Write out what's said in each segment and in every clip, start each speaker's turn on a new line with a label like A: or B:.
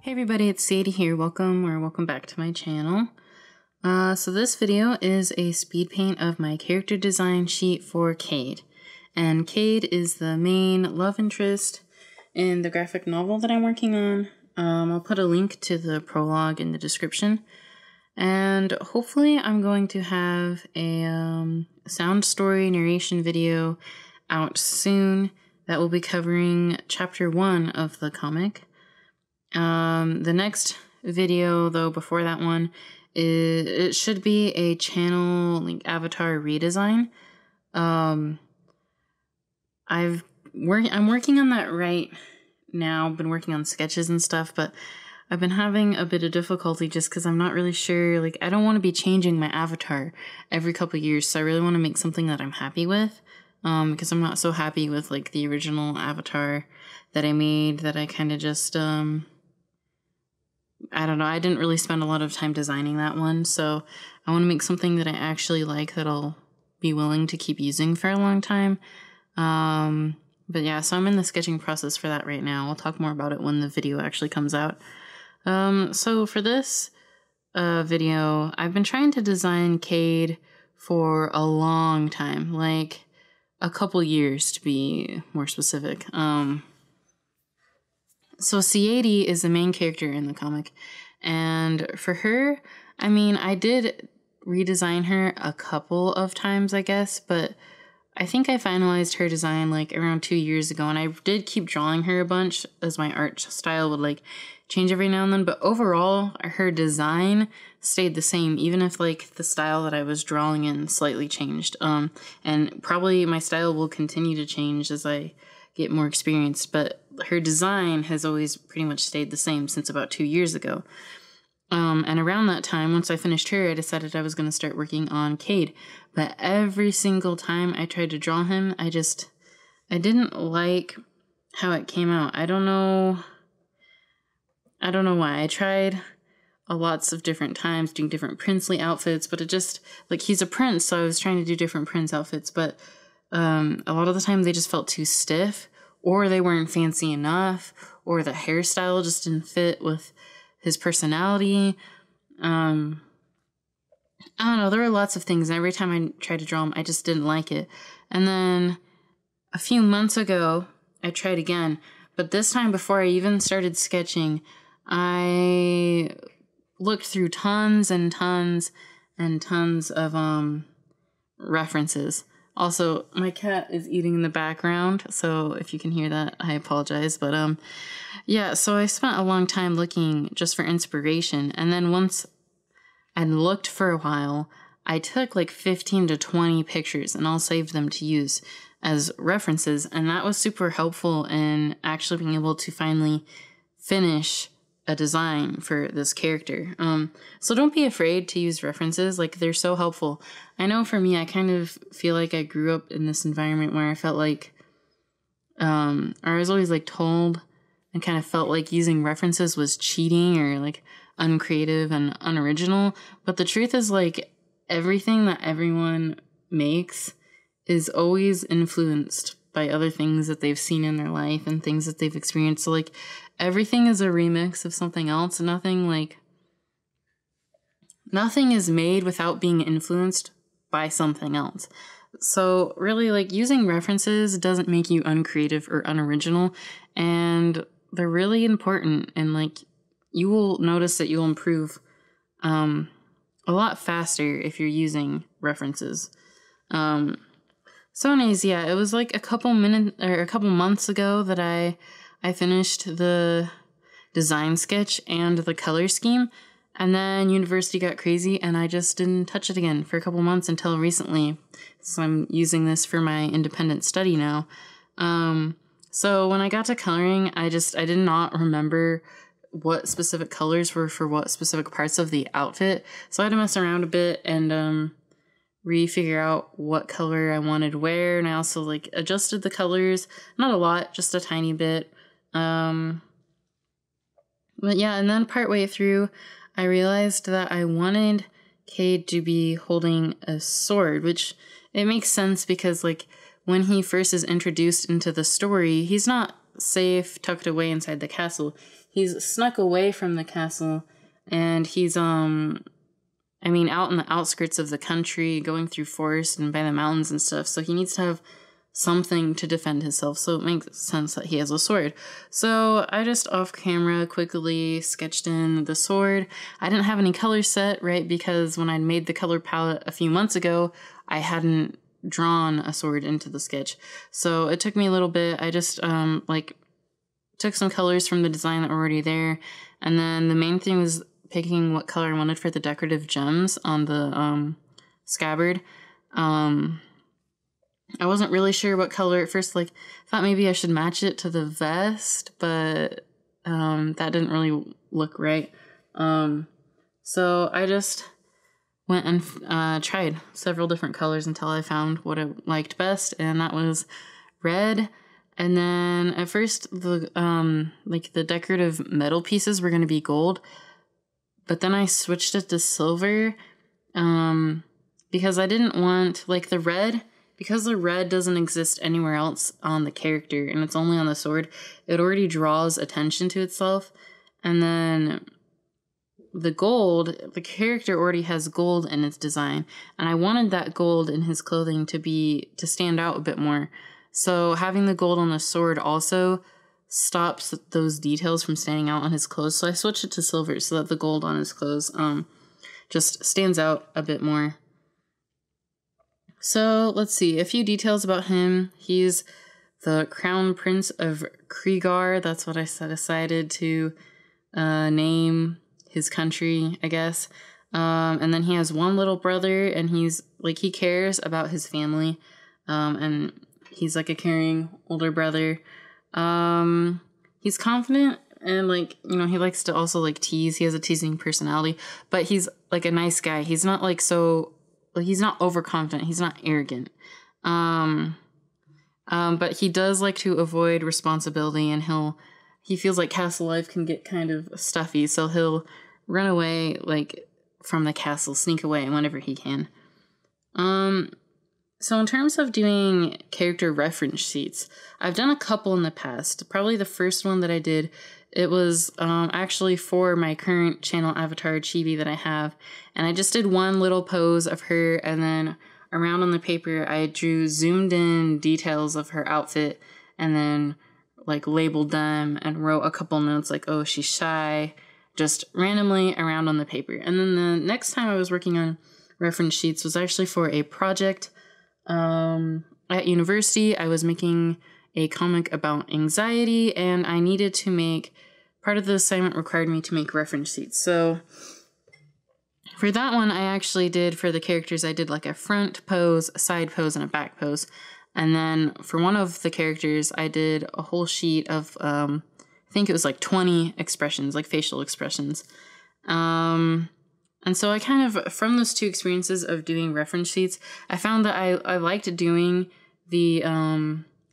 A: Hey everybody, it's Sieaety here. Welcome back to my channel. So this video is a speed paint of my character design sheet for Caid. And Caid is the main love interest in the graphic novel that I'm working on. I'll put a link to the prologue in the description. And hopefully I'm going to have a sound story narration video out soon that will be covering chapter 1 of the comic. The next video, though, before that one, it should be a channel avatar redesign. I'm working on that right now. I've been working on sketches and stuff, but I've been having a bit of difficulty just because I'm not really sure. I don't want to be changing my avatar every couple years, so I really want to make something that I'm happy with. Because I'm not so happy with the original avatar that I made, that I kind of just I don't know, I didn't really spend a lot of time designing that one, so I want to make something that I actually like that I'll be willing to keep using for a long time. But yeah, so I'm in the sketching process for that right now. I'll talk more about it when the video actually comes out. So for this video, I've been trying to design Caid for a long time, a couple years to be more specific. So Sieaety is the main character in the comic, and for her, I did redesign her a couple of times, I guess, but I think I finalized her design around 2 years ago, and I did keep drawing her a bunch as my art style would change every now and then, but overall her design stayed the same, even if the style that I was drawing in slightly changed. And probably my style will continue to change as I get more experienced, but her design has always pretty much stayed the same since about 2 years ago. And around that time, once I finished her, I decided I was going to start working on Caid. But every single time I tried to draw him, I didn't like how it came out. I don't know why. I tried lots of different times doing different princely outfits, but it just, he's a prince, so I was trying to do different prince outfits, but a lot of the time they just felt too stiff, or they weren't fancy enough, or the hairstyle just didn't fit with his personality. I don't know, there were lots of things, and every time I tried to draw him, I just didn't like it. And then a few months ago, I tried again, but this time before I even started sketching, I looked through tons and tons and tons of references. Also, my cat is eating in the background, so if you can hear that, I apologize. But yeah, so I spent a long time looking just for inspiration, and then once I'd looked for a while, I took 15 to 20 pictures, and I'll save them to use as references, and that was super helpful in actually being able to finally finish a design for this character. So don't be afraid to use references, they're so helpful. I know for me, I kind of feel like I grew up in this environment where I felt or I was always told and kind of felt using references was cheating or uncreative and unoriginal. But the truth is everything that everyone makes is always influenced by other things that they've seen in their life and things that they've experienced. So everything is a remix of something else. Nothing is made without being influenced by something else. So really using references doesn't make you uncreative or unoriginal, and they're really important, and you will notice that you'll improve a lot faster if you're using references. So anyways, yeah, it was a couple months ago that I finished the design sketch and the color scheme, and then university got crazy and I just didn't touch it again for a couple months until recently. So I'm using this for my independent study now. So when I got to coloring, I did not remember what specific colors were for what specific parts of the outfit. So I had to mess around a bit and refigure out what color I wanted where, and I also adjusted the colors, not a lot, just a tiny bit. But yeah, and then partway through, I realized that I wanted Caid to be holding a sword, which it makes sense because when he first is introduced into the story, he's not safe tucked away inside the castle. he's snuck away from the castle, and he's out in the outskirts of the country, going through forest and by the mountains and stuff. So he needs to have something to defend himself. So it makes sense that he has a sword. So I just off camera quickly sketched in the sword. I didn't have any color set, right? Because when I made the color palette a few months ago, I hadn't drawn a sword into the sketch. So it took me a little bit. I just took some colors from the design that were already there. And then the main thing was picking what color I wanted for the decorative gems on the scabbard. I wasn't really sure what color at first. Like, thought maybe I should match it to the vest, but that didn't really look right. So I just went and tried several different colors until I found what I liked best, and that was red. And then at first, the decorative metal pieces were going to be gold, but then I switched it to silver because I didn't want, like, the red. Because the red doesn't exist anywhere else on the character and it's only on the sword, it already draws attention to itself. And then the gold, the character already has gold in its design. And I wanted that gold in his clothing to stand out a bit more. So having the gold on the sword also stops those details from standing out on his clothes. So I switched it to silver so that the gold on his clothes just stands out a bit more. So let's see, a few details about him. He's the Crown Prince of Krigar. That's what I decided to name his country, I guess. And then he has one little brother, and he cares about his family. And he's like a caring older brother. He's confident and he likes to also tease. He has a teasing personality, but he's like a nice guy. He's not he's not overconfident. He's not arrogant. But he does like to avoid responsibility, and he feels like castle life can get kind of stuffy, so he'll run away from the castle, sneak away whenever he can. So in terms of doing character reference sheets, I've done a couple in the past. Probably the first one that I did, it was actually for my current channel avatar, Chibi, that I have. And I just did one little pose of her, and then around on the paper, I drew zoomed in details of her outfit, and then labeled them and wrote a couple notes oh, she's shy, just randomly around on the paper. And then the next time I was working on reference sheets was actually for a project. At university, I was making a comic about anxiety, and I needed to make, part of the assignment required me to make reference sheets. So for that one, I actually did, for the characters, I did a front pose, a side pose, and a back pose. And then for one of the characters, I did a whole sheet of, I think it was 20 expressions, facial expressions. And so I kind of, from those two experiences of doing reference sheets, I found that I liked doing the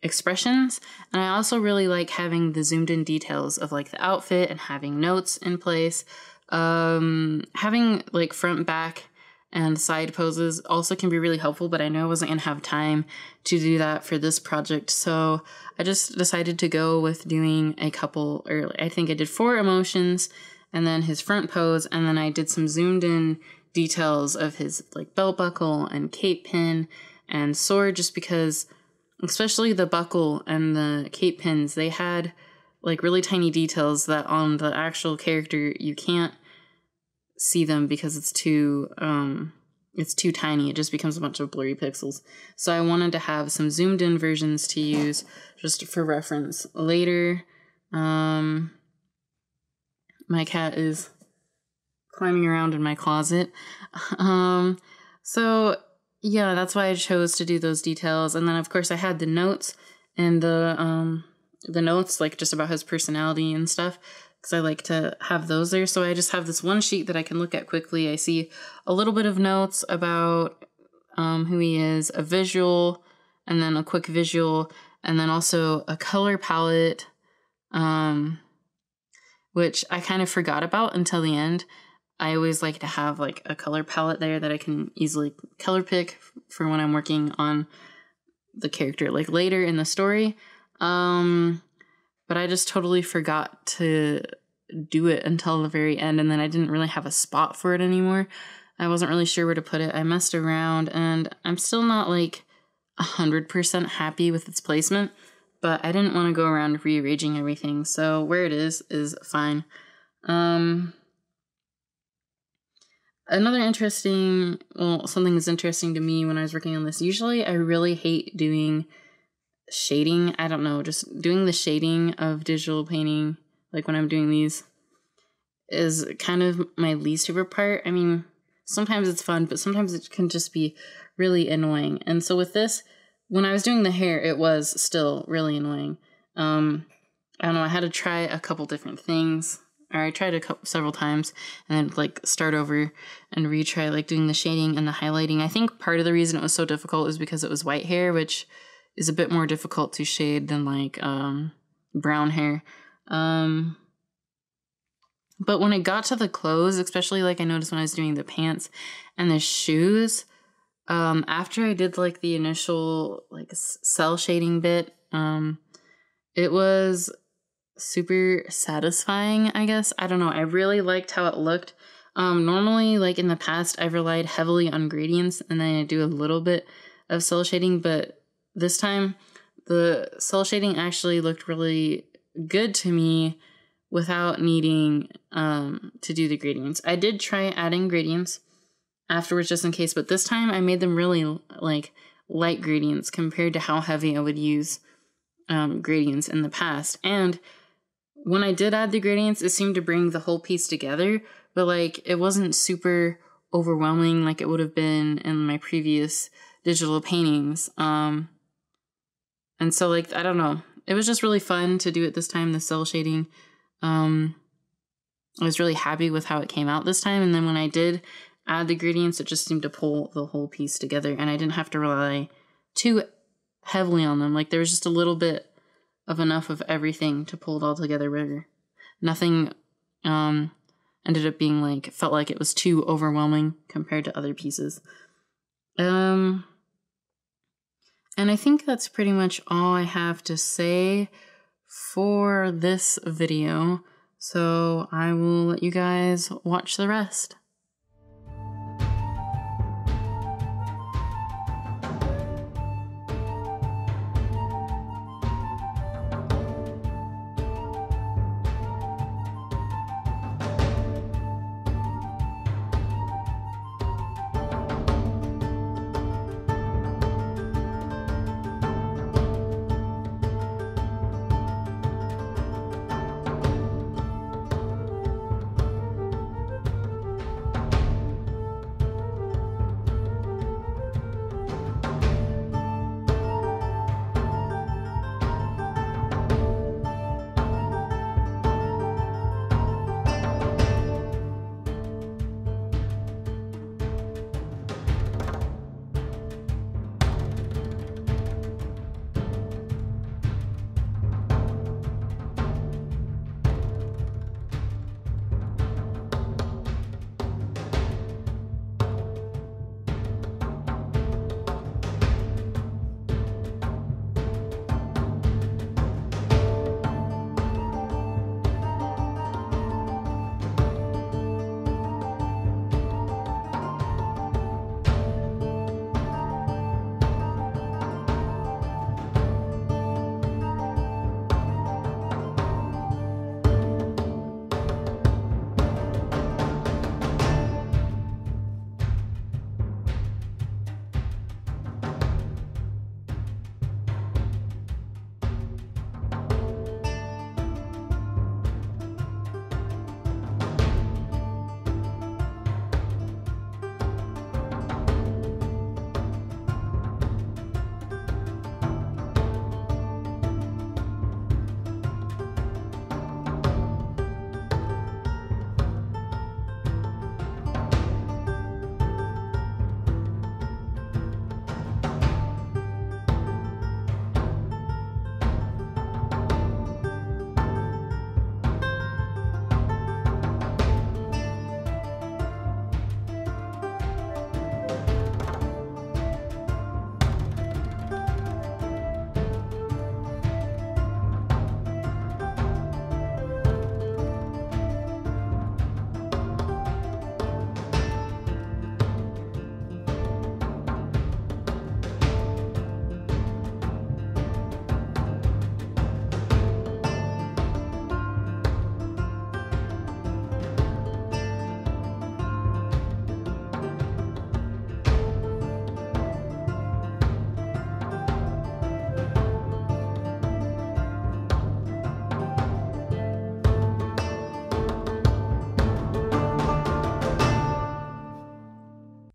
A: expressions, and I also really like having the zoomed in details of the outfit and having notes in place. Having front, back, and side poses also can be really helpful, but I know I wasn't going to have time to do that for this project, so I just decided to go with doing a couple, or I think I did 4 emotions, and then his front pose, and then I did some zoomed in details of his belt buckle and cape pin and sword, just because especially the buckle and the cape pins, they had really tiny details that on the actual character you can't see them because it's too tiny. It just becomes a bunch of blurry pixels. So I wanted to have some zoomed in versions to use just for reference later. My cat is climbing around in my closet. So yeah, that's why I chose to do those details. And then of course I had the notes and the notes just about his personality and stuff, because I like to have those there. So I just have this one sheet that I can look at quickly. I see a little bit of notes about who he is, a visual, and then a quick visual, and then also a color palette, which I kind of forgot about until the end. I always like to have a color palette there that I can easily color pick for when I'm working on the character later in the story. But I just totally forgot to do it until the very end, and then I didn't really have a spot for it anymore. I wasn't really sure where to put it. I messed around, and I'm still not like 100% happy with its placement, but I didn't want to go around rearranging everything, so where it is fine. Another interesting, well, something that's interesting to me when I was working on this, usually I really hate doing shading. I don't know, just doing the shading of digital painting, like when I'm doing these, is kind of my least favorite part. I mean, sometimes it's fun, but sometimes it can just be really annoying. And so with this, when I was doing the hair, it was still really annoying. I don't know, I had to try a couple different things. Or I tried several times and then like start over and retry like doing the shading and the highlighting. I think part of the reason it was so difficult is because it was white hair, which is a bit more difficult to shade than like brown hair. But when it got to the clothes, especially like I noticed when I was doing the pants and the shoes, after I did like the initial like cell shading bit, it was super satisfying, I guess. I don't know. I really liked how it looked. Normally, like in the past, I've relied heavily on gradients and then I do a little bit of cell shading, but this time the cell shading actually looked really good to me without needing to do the gradients. I did try adding gradients afterwards just in case, but this time I made them really like light gradients compared to how heavy I would use gradients in the past. And when I did add the gradients, it seemed to bring the whole piece together, but like it wasn't super overwhelming like it would have been in my previous digital paintings. And so like, I don't know, it was just really fun to do it this time, the cell shading. I was really happy with how it came out this time. And then when I did add the gradients, it just seemed to pull the whole piece together and I didn't have to rely too heavily on them. Like there was just a little bit of enough of everything to pull it all together where nothing ended up being like, felt like it was too overwhelming compared to other pieces. And I think that's pretty much all I have to say for this video. So I will let you guys watch the rest.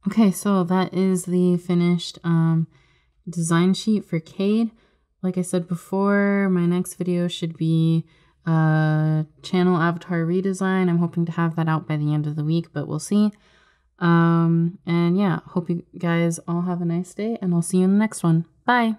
A: Okay, so that is the finished design sheet for Caid. Like I said before, my next video should be channel avatar redesign. I'm hoping to have that out by the end of the week, but we'll see. And yeah, hope you guys all have a nice day, and I'll see you in the next one. Bye!